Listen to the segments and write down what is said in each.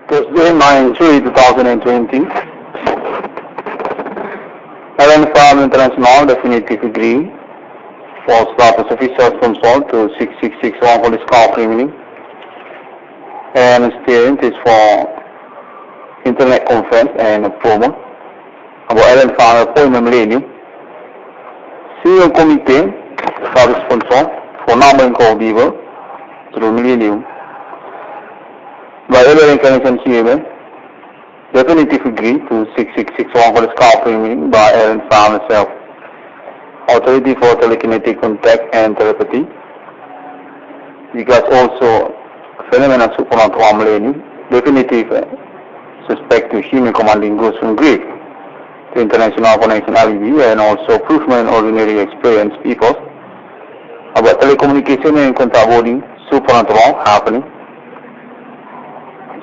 Thursday, 9 July 2020, Iran Farm International definitive agree for status officials consult to 6661 Police Car Criminal and steering is for internet conference and promo about Iran Farm appointment millennium. Senior committee status sponsor for number and call beaver through millennium. By Iran Connection CMA, definitive agree to 6661 Police Car Criminal by Iran Farm itself. Authority for telekinetic contact and telepathy, because also phenomena supernatural millennium, definitive suspect to human commanding goes from Greek to international connection IRWAN and also proofman ordinary experienced people about telecommunication and contact boarding supernatural happening.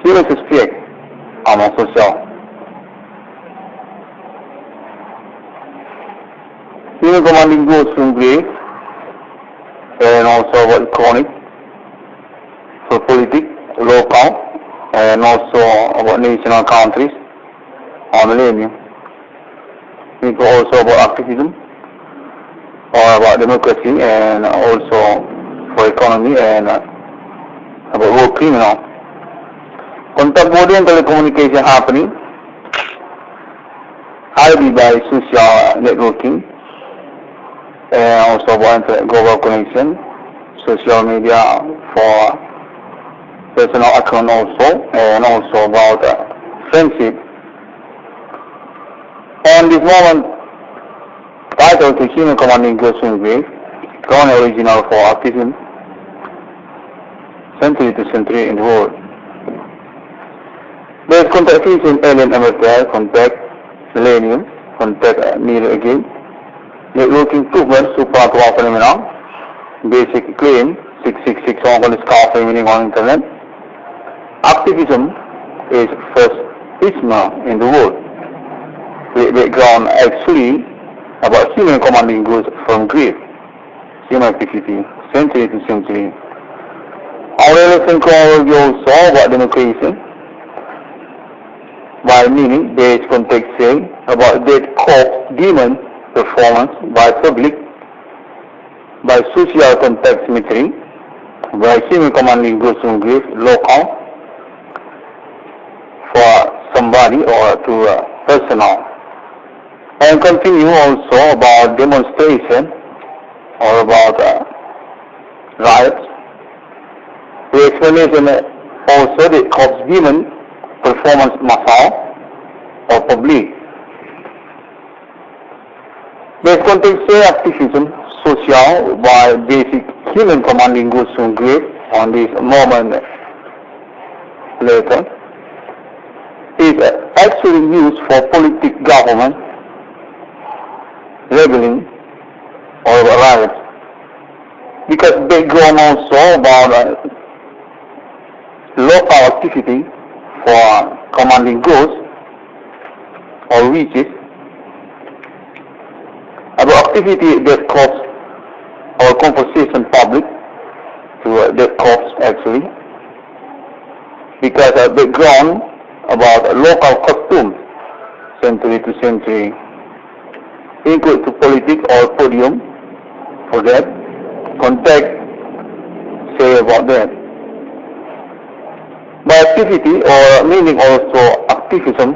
Human suspect among social. Human commanding goes from grave and also about chronic for politics, local, and also about national countries on millennium. We go also about activism or about democracy and also for economy and about war criminal. Contact body and telecommunication happening highly by social networking. And also about global connection, social media for personal account also, and also about friendship. On this moment, title to human commanding goes from grave, CORNEL original for activism, century to century in the world. There is contact fusion, alien MFR, contact millennium, contact near again. Networking improvement, supernatural phenomena, basic claim, 6661 Police Car Criminal on internet. Activism is first ISMA in the world. The background actually about human commanding goods from grave, human activity, century to century. Our relation will also about democracy, by meaning there is context saying about dead corpse demon performance by public, by social contact symmetry, by human commanding goods from grave, local, for somebody or to personal. And continue also about demonstration or about riots. The explanation also the corpse demon performance massal or public. There is context say activism, social, by basic human commanding goods from grave on this moment later, is actually used for political government, rebelling, or riots. Because background also about local activity for commanding goods or reaches, about activity that cause or compensation public to that cause actually, because background about local costumes century to century include to politics or podium for that, contact say about that. By activity or meaning also activism,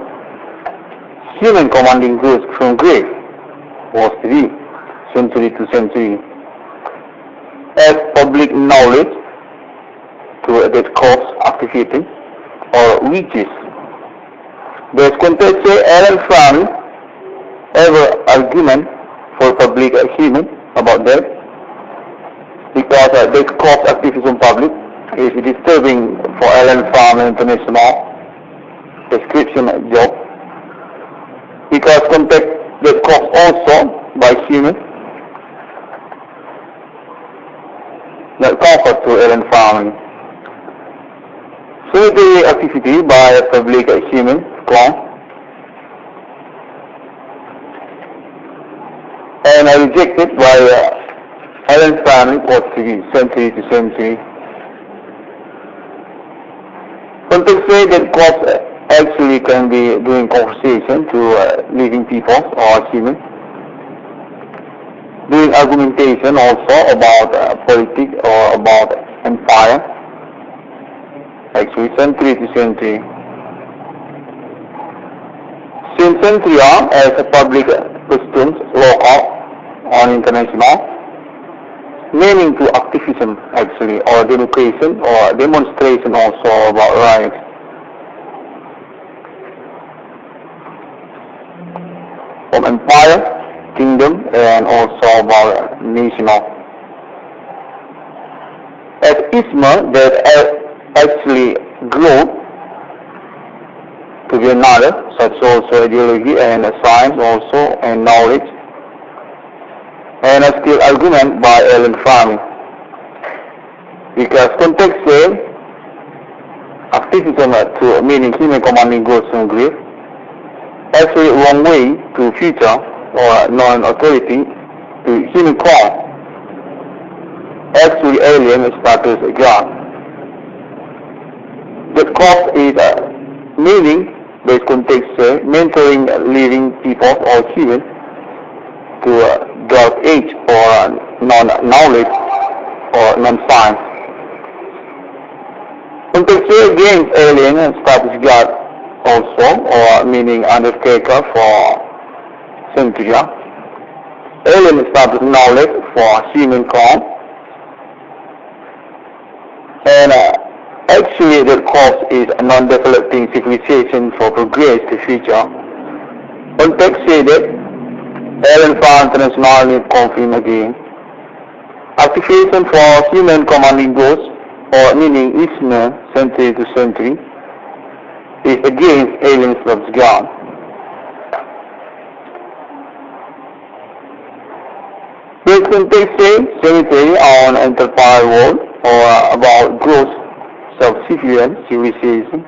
human commanding goods from grave was to be century to century as public knowledge to that cause activity or reaches. There is context say Alan Frank ever argument for public human about that, because that cause activism public is disturbing for Alan Farm International description job, because contact that cause also by human that comfort to Alan Farm. Solitary activity by public human clone and rejected by Alan family was to be century to century. Context say that cops actually can be doing conversation to living people or human, doing argumentation also about politics or about empire, actually century to century. Since century on as a public customs, local or international, meaning to activism actually, or demonstration also about rights. From empire, kingdom, and also about national. As isma that actually grew to be another, such also ideology and science also and knowledge, and a still argument by Ellen Farming. Because context say activism to meaning human commanding goods and grief, actually one way to future or non-authority to human call, actually alien status God. The cause is meaning based context say mentoring living people or human to dark age or non-knowledge or non-science. Context say against alien status God also, or meaning undertaker for centuria. Alien status knowledge for human call. And actually the cause is a non-developing civilization for progress to future. Context say that Ellen Farm internationally confirm again. Activation for human commanding goals, or meaning ISMA century to century, is against aliens loves God. This context say cemetery on entire world, or about growth self-sufficient civilization,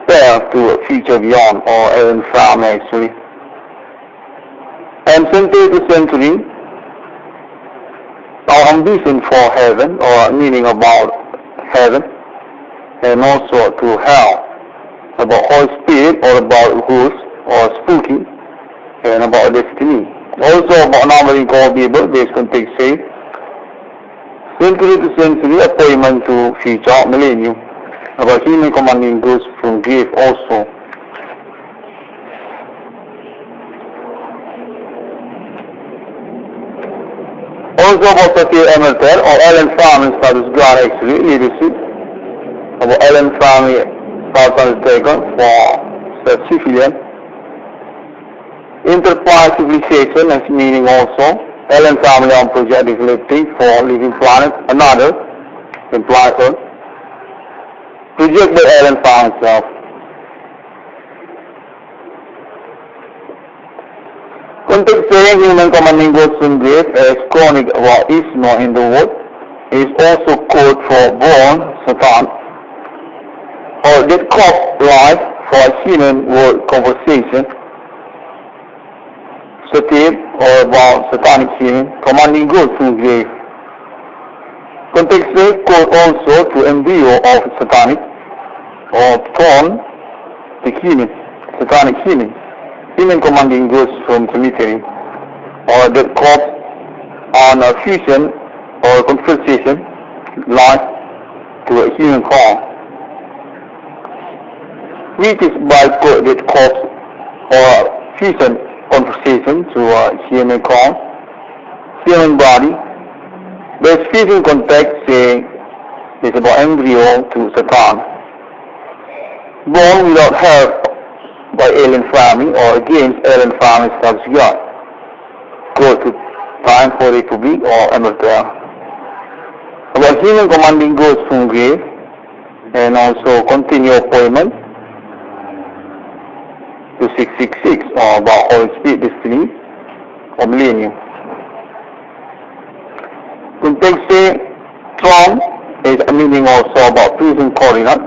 spare to a future beyond, or Ellen Farm actually. And century to century, our ambition for heaven, or meaning about heaven, and also to hell, about Holy Spirit, or about ghosts, or spooky, and about destiny. Also about numbering called Bible, based on text say, century to century, appointment to future millennium, about human commanding ghosts from grave also. Also about Sophia Emerson or Ellen Farm status God actually, leadership. About Ellen Farm status taken for self-sufficient. Enterprise civilization as meaning also. Ellen family on project developing for living planet, another in planet Earth. Project by Ellen Farm itself. Context saying human commanding goods and grief as chronic or ismo in the world is also code for born Satan, or that cost life for human world conversation, Sativ, or about satanic human commanding goods and grief. Context say code also to embryo of satanic or throne the human, satanic human commanding goods from cemetery, or that corpse on a fusion or conversation life to a human call, which is by that corpse or fusion conversation to a human call, human body. The fusion context saying is about embryo to Satan, born without help by alien family or against alien family status God. Go to time for Republic or America. About human commanding goods from grave and also continue appointment to 666 or about Holy Spirit destiny or millennium. Context say throne is a meaning also about prison coordinate,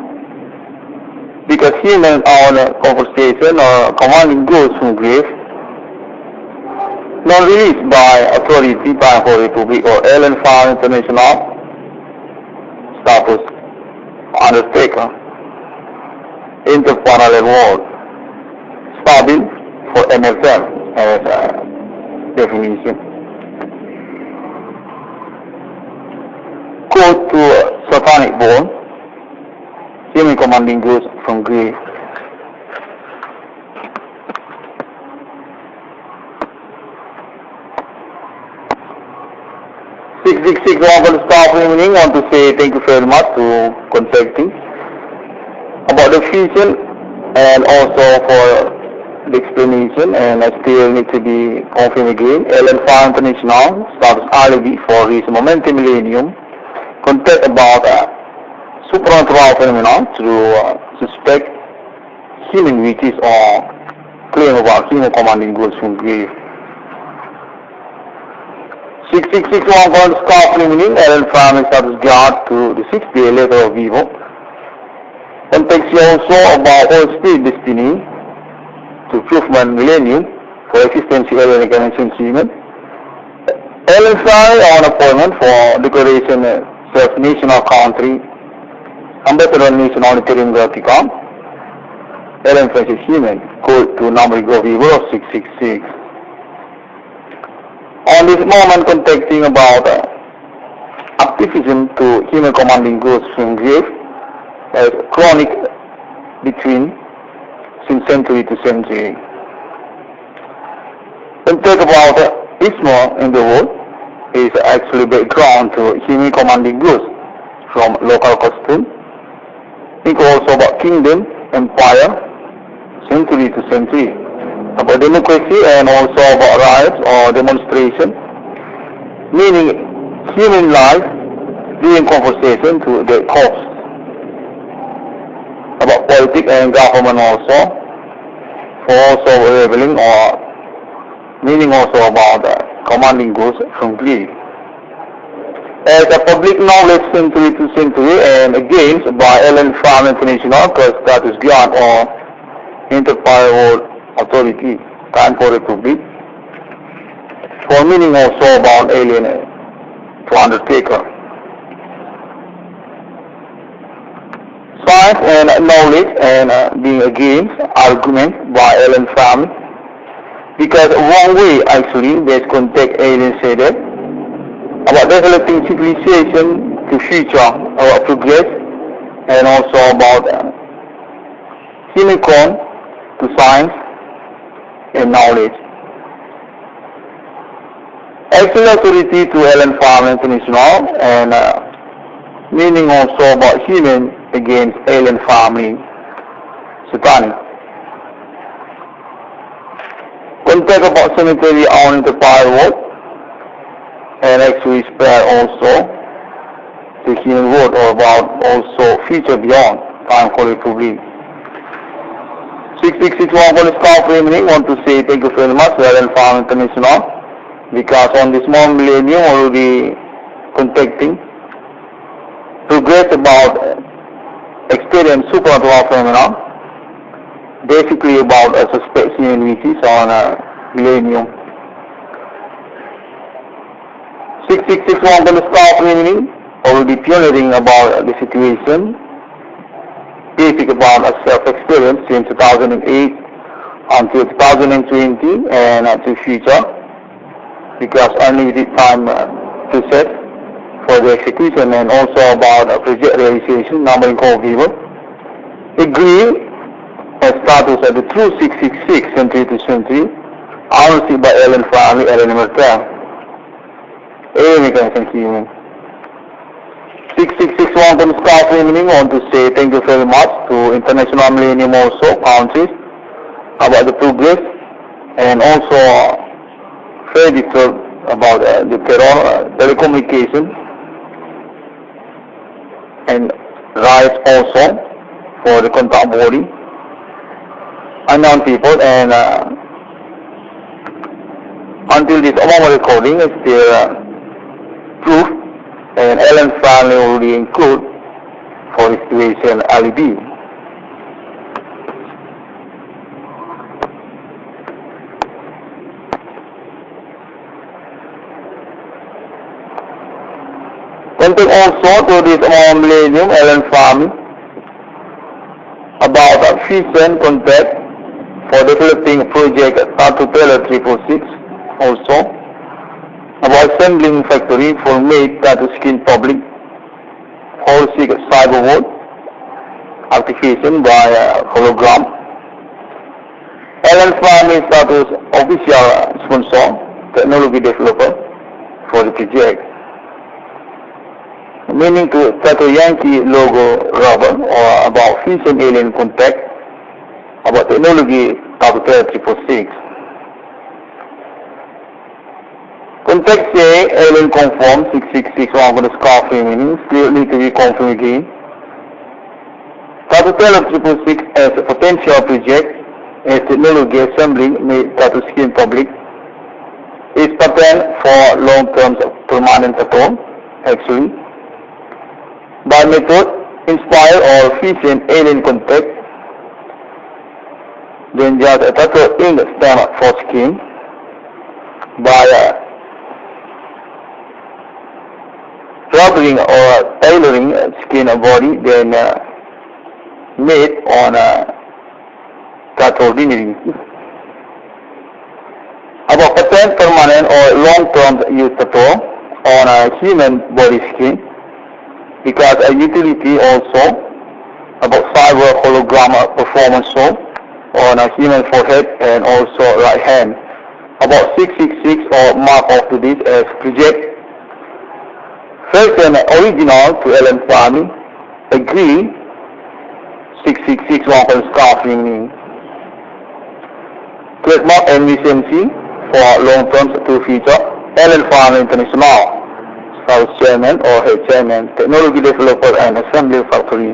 because human on a conversation or commanding goods from grave, not released by authority by Holy Republic or Alien Farm International status undertaker. interparallel world, stable for MFM as a definition. Code to satanic bone, human commanding goods from grave. Global staff evening. Want to say thank you very much to contacting about the fusion and also for the explanation, and I still need to be confirmed again. LN5 International status alibi for his momentum millennium contact about supernatural phenomenon through suspect human witches or claim about human commanding goods from grave. 6661 staff meaning LN5 status guard to the 6th-day letter of Vivo. Context also about all spirit destiny to Proof-Man Millennium for existence LN incarnation human. LN5 on appointment for declaration self-national country ambassador nation auditory Vatican. LN5 is human code to number of Vivo of 666. On this moment contacting about activism to human commanding goods from grave as chronic between century to century. When talk about Islam in the world is actually background to human commanding goods from local custom. Think also about kingdom, empire, century to century. About democracy and also about riots or demonstration, meaning human life during conversation to the cost. About politics and government also, for also revealing or meaning also about commanding goods from grave. As a public knowledge century to century and against by LN5 International status guard or interparallel authority, time for republic, for meaning also about alien to undertaker. Science and knowledge and being against argument by Allen family, because one way actually there's contact alien said that about developing civilization to future or progress, and also about human to science and knowledge. Actual authority to LN5 International and meaning also about human against alien family, satanic. Contact about cemetery on the firewall and actually spare also the human world or about also future beyond time for republic. 6661 for staff remaining. Want to say thank you very much to LN5 International, because on this small millennium already contacting progress about experience supernatural phenomena, basically about a suspect human witches on millennium. 6661 for the staff remaining already pioneering about the situation, basic about a self-experience since 2008 until 2020 and to future, because unlimited time to set for the execution, and also about project realization, number in core people. Agree as status at the true 666 century to century, honestly by Allen family, Allen Mertel. Thank you. 6661 from staff remaining. Want to say thank you very much to International Millennium also countries about the progress, and also very detailed about the terror, telecommunication and rights also for the contact body, unknown people, and until this Obama recording is still proof, and Allen family already include for the situation alibi. Contact also to this millennium Allen family about fusion contact for developing project Tattoo-Taylor 346, also about assembling factory for made tattoo skin public, holistic cyber world, activation by hologram. Alan Farm is Tattoo's official sponsor, technology developer for the project. Meaning to Tattoo Yankee logo rubber or about fusion alien contact, about technology Tattoo-Taylor 346. Contact say alien conform 6661 for the scarf meaning still need to be confirmed again. Tattoo-Taylor 346 as a potential project as technology assembling made tattoo skin public is patent for long-term permanent tattoo actually. By method inspired or fusion alien contact, then just a tattoo ink stamp for skin by rubbering or tailoring skin or body, then made on tattoo ordinary. About patent permanent or long-term use tattoo on a human body skin, because a utility also about cyber hologram performance show on a human forehead and also right hand. About 666 or mark off to this as project. First and original to Alan Farming, agree 666 1 scarf meaning. Trademark and license for long-term to feature Alan Farming International. South Chairman or Head Chairman, Technology Developer and Assembly Factory.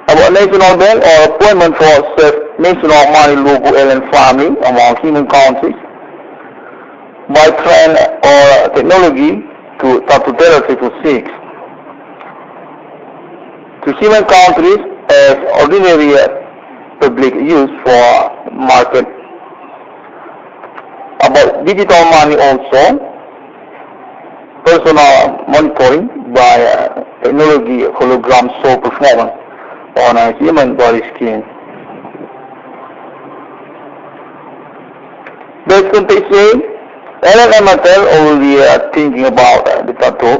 About National Bank or appointment for national money logo alien farming among human countries by trend or technology to Tattoo-Taylor 346. To human countries as ordinary public use for market. About digital money also, personal monitoring by technology hologram show performance on a human body skin. Best context say, Alan Amateur already thinking about the tattoo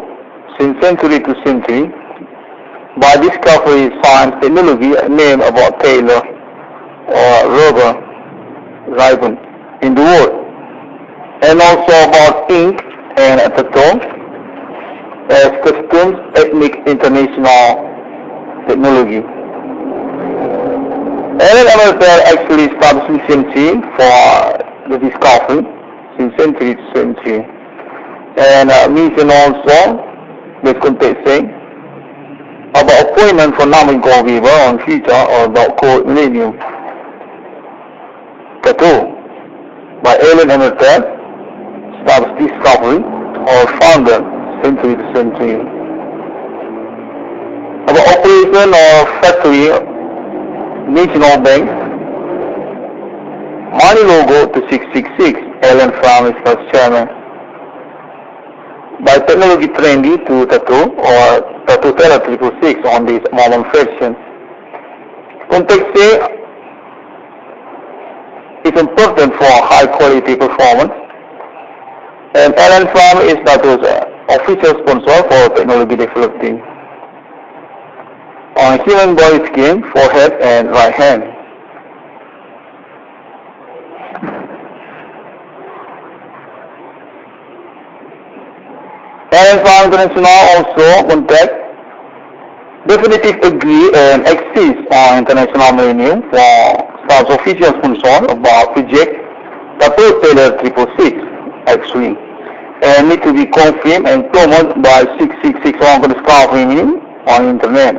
since century to century by discovery science technology named about Taylor or rubber ribbon in the world, and also about ink and tattoo as customs ethnic international technology. Alan Amateur actually established license for the discovery since century to century, and mention also the context saying about appointment for Namin Go Weaver on future or about code millennium tattoo by Alan Amateur established discovery or founder century to century. About operation or factory, national bank, money logo to 666, Alan Farm is first chairman. By technology trendy to tattoo or Tattoo-Taylor 346 on this moment version. Context say is important for high quality performance. And Alan Farm is Tattoo's official sponsor for technology developing on human body skin, forehead and right hand. Alan Farm International also contact definitive agree and exist on international menu for South's official sponsor about project Tattoo-Taylor 346 actually, and need to be confirmed and promoted by 6661 for the scarf menu on internet.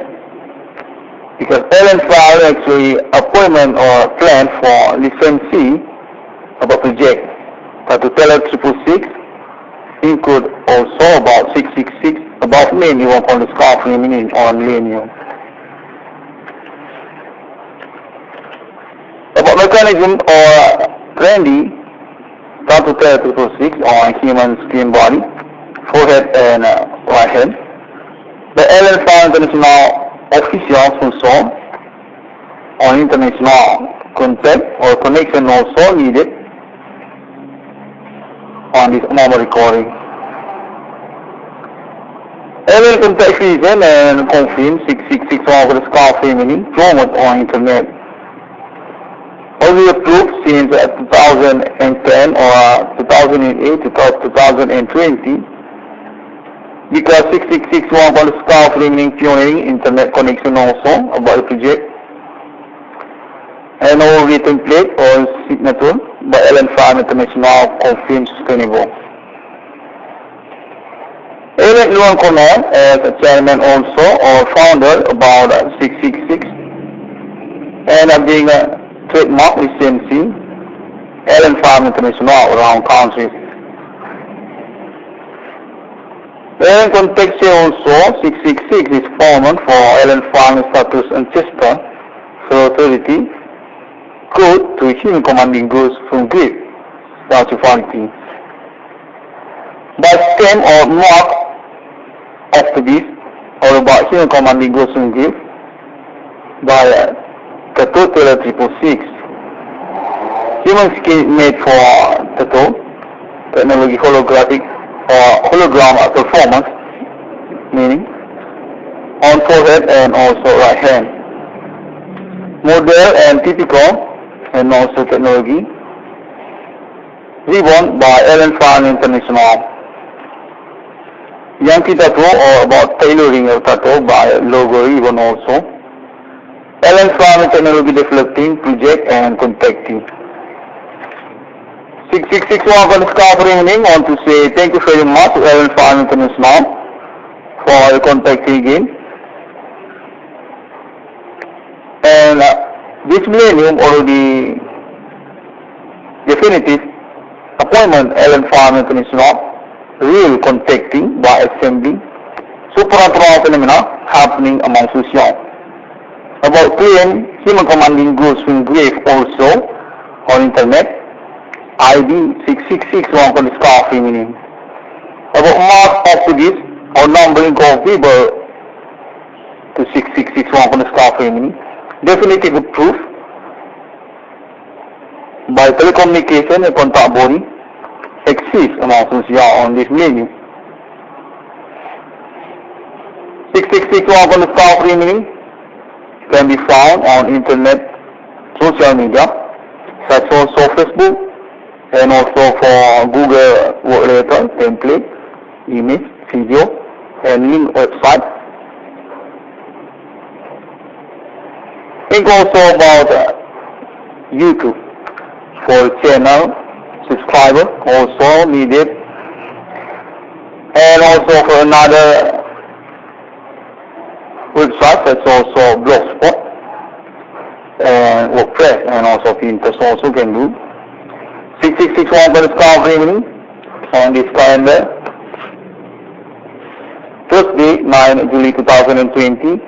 Because Alan Farm actually appointment or plan for licensee about project Tattoo-Taylor 346 include also about 666 about menu on the scarf menu on menu. About mechanism or trendy Tattoo-Taylor 346 on human skin body, forehead and right hand. The Alan Farm International official sponsor or international contact or connection also needed on this normal recording. Every contact reason and confirm 666 family promote on internet. Only approved since 2010 or 2008 to 2020 because 666 family pioneering internet connection also about the project. And no written template or signature by Ellen Farm International confirmed sustainable. Ellen CORNEL as a chairman also or founder about 666 and being a trademark licensee Ellen Farm International around countries. In context also 666 is formed for Ellen Farm status ancestor for authority code to human commanding goes from grid quality. By stem or mark of the beast or about human commanding goes from grid by the total 666. Human skin made for tattoo, technology holographic or hologram performance, meaning on forehead and also right hand. Model and typical and also technology ribbon by Ellen Farm International. Yankee tattoo or about tailoring of tattoo by logo ribbon also. Ellen Farm Technology Developing Project and Contacting. 666 Discovering want to say thank you very much to Ellen Farm International for contacting again. And this millennium already definitive appointment Ellen Farm International real contacting by assembling supernatural phenomena happening among social. About claim human commanding goods from grave also on internet ID 666 on the scar feminine. About mark activities or numbering of people to 666 on the scar feminine. Definitive proof by telecommunication and contact body exists among social on this menu. 666 on the scar feminine can be found on internet social media such as also Facebook and also for Google word letter, template, image, video and link website. Think also about YouTube for channel subscriber also needed and also for another website that's also Blogspot and WordPress and also Pinterest also can do. 6661 for discovery on this calendar. Thursday, 9 July 2020.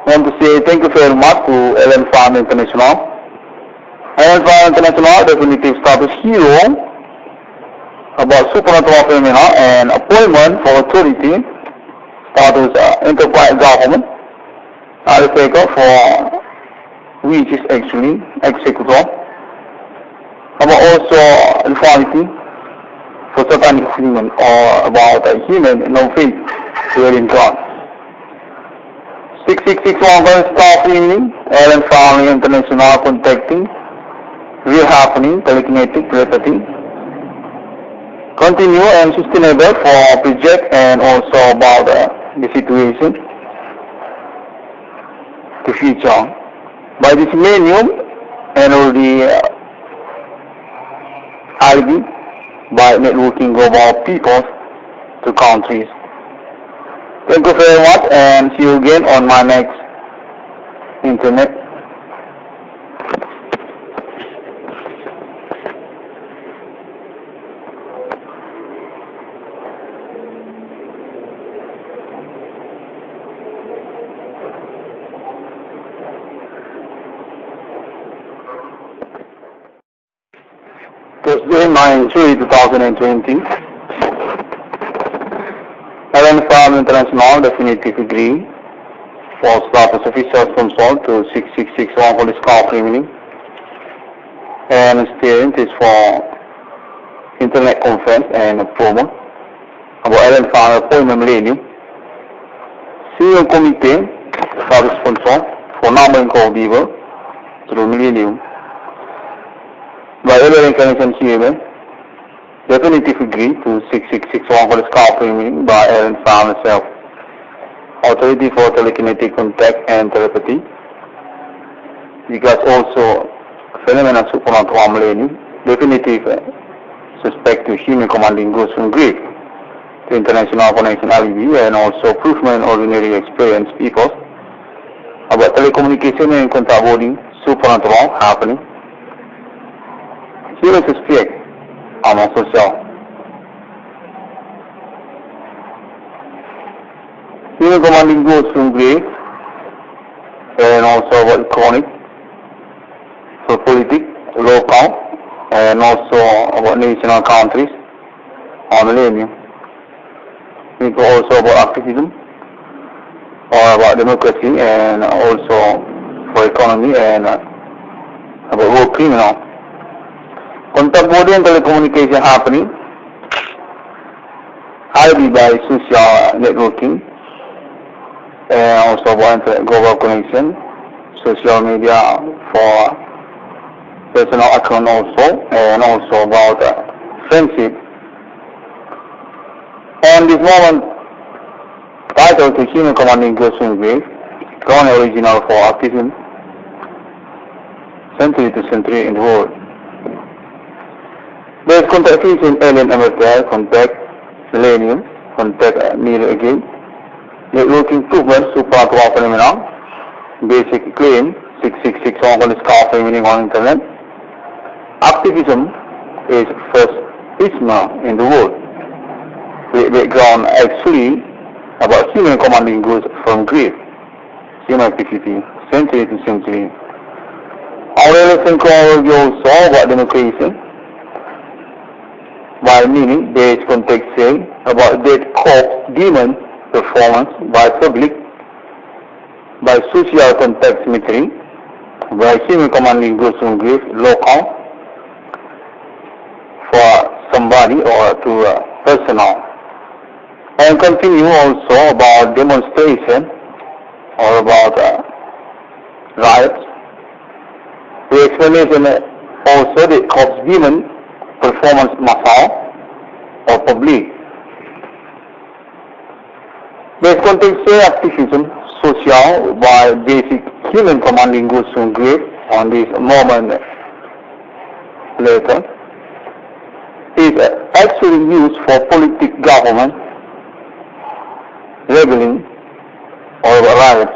I want to say thank you very much to Ellen Farm International. Ellen Farm International definitive status hero about supernatural phenomena and appointment for authority status enterprise government undertaker for which is actually executor about also authority for satanic human or about a human no faith in God. 6661 staff evening, Ellen Farm International contacting, real happening, telekinetic, telepathy. Continue and sustainable for project and also about the situation, the future. By this medium and already ID by networking global people to countries. Thank you very much and see you again on my next internet. Thursday, 9 July 2020. Ellen Farm Farm International definitive agree for status officials from Sol to 6661 Holy Scarf Evening. And steering is for internet conference and promo about Ellen Farm appointment millennium. Senior committee service sponsor for numbering call beaver through millennium by Ellen Connection CMA. Definitive agree to 6661 Holy Scarf Evening by Ellen Farm herself. Authority for telekinetic contact and telepathy, because also phenomena supernatural millennium, definitive suspect to human commanding goods from Greek to international connection IRWAN, and also proofman ordinary experienced people about telecommunication and contact boarding supernatural happening. Human suspect among social. Human commanding goods from Greece, and also about chronic, for politics, local, and also about national countries on millennium. We go also about activism, or about democracy, and also for economy, and about war criminal. Contact body and telecommunication happening, ID by social networking, and also about global connection, social media for personal account also, and also about friendship. On this moment, title to human commanding goods from Greece, CORNEL original for activism, century to century in the world. There is contact fusion, alien emerger, contact millennium, contact near again. Network improvement, supernatural phenomena, basic claim, 6661 Holy Scarf meaning on internet. Activism is first isma in the world. The background actually about human commanding goods from Greece, human activity, century to century. Our relation chronology also about democracy, by meaning there is context saying about dead corpse demon performance by public, by social contact symmetry, by human commanding goods from Greece, local, for somebody or to personal. And continue also about demonstration or about riots. The explanation also the corpse demon performance massal or public. There is context activism, social, by basic human commanding goods from Greece on this moment later, is actually used for political government, rebelling, or riots.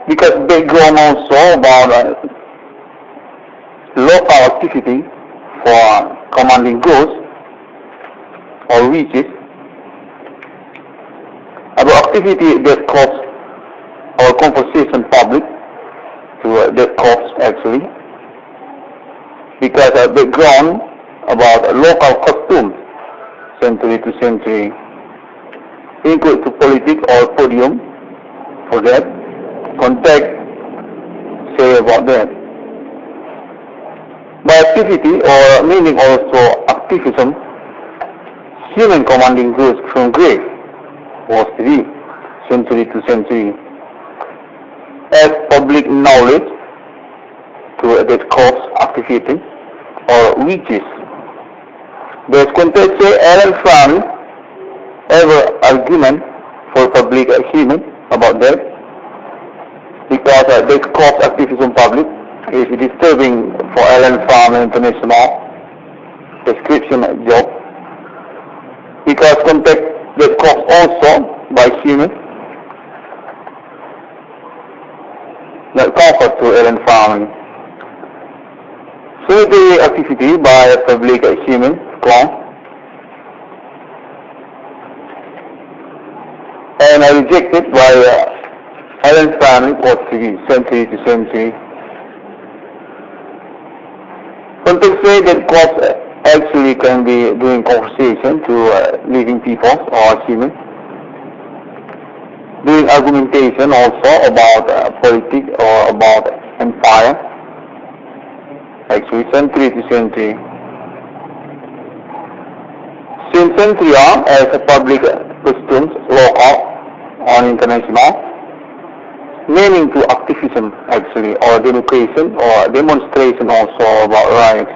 Because background also about local activity for commanding goods or witches, about activity that cause or conversation public to that cause actually, because background about local costumes century to century, include to politics or podium for that, contact say about that. By activity or meaning also activism, human commanding goods from Greece was to be century to century as public knowledge to that cause activity or witches. There's context say Ellen Farm ever argument for public human about that, because that cause activism public is disturbing for Ellen Farm International description job, because contact that cause also by human that comfort to Ellen Farm. So the activity by public human clone and are rejected by Ellen Farm was to be century to century. Context say that cause actually can be doing conversation to living people or human, During argumentation also about politics or about empire, actually century to century. Since century as a public customs, local or international, meaning to activism actually, or demonstration also about rights.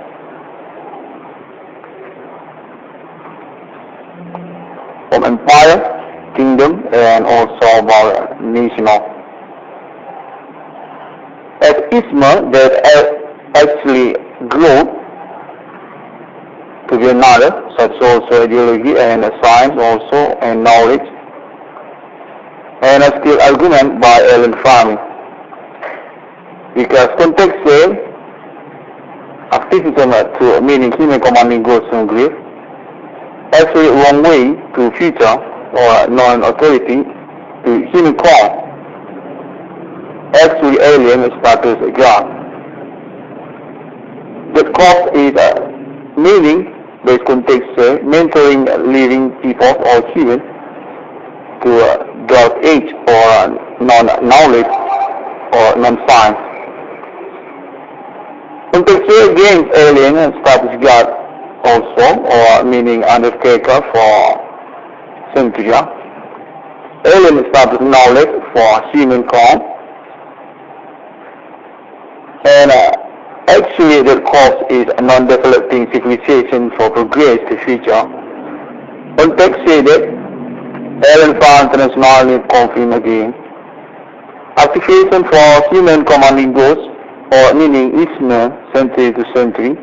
From empire, kingdom, and also about national. As isma that actually grew to be another, such also ideology and science also and knowledge, and a still argument by Ellen Farming. Because context says activism to meaning human commanding goes from grief, actually wrong way to future or non-authority to human call, actually alien status God. The cause is meaning based context say mentoring living people or human to dark age or non-knowledge or non-science. Context say against alien status God also, or meaning undertaker for centuria. Alien status knowledge for human call. And actually the cause is a non-developing civilization for progress to future. Context say that Ellen Farm internationally confirm again. Activation for human commanding goals, or meaning ISMA century to century,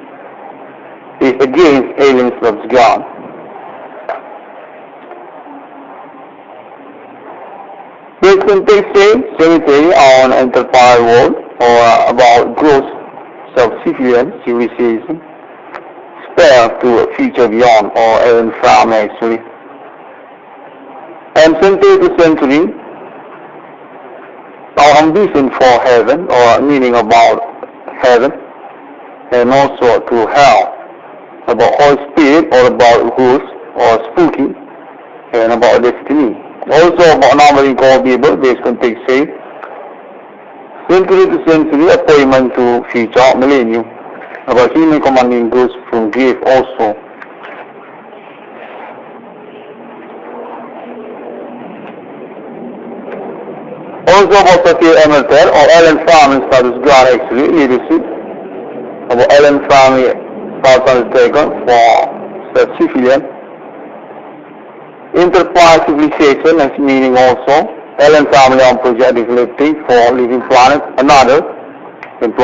is against alien loves God. This context says cemetery on enterprise world or about growth self-sufficient civilization spare to a future beyond or alien farm actually. And century to century, our ambition for heaven or meaning about heaven and also to hell, about Holy Spirit or about ghosts or spooky and about destiny. Also about numbering called Bible based context say century to century appointment to future millennium about human commanding goes from grief also. Also about Sophia Emerson or Ellen Farm status God actually leadership about Ellen Farm status undertaken for self-sufficient enterprise civilization as meaning also Ellen family on project developing for living planet another imply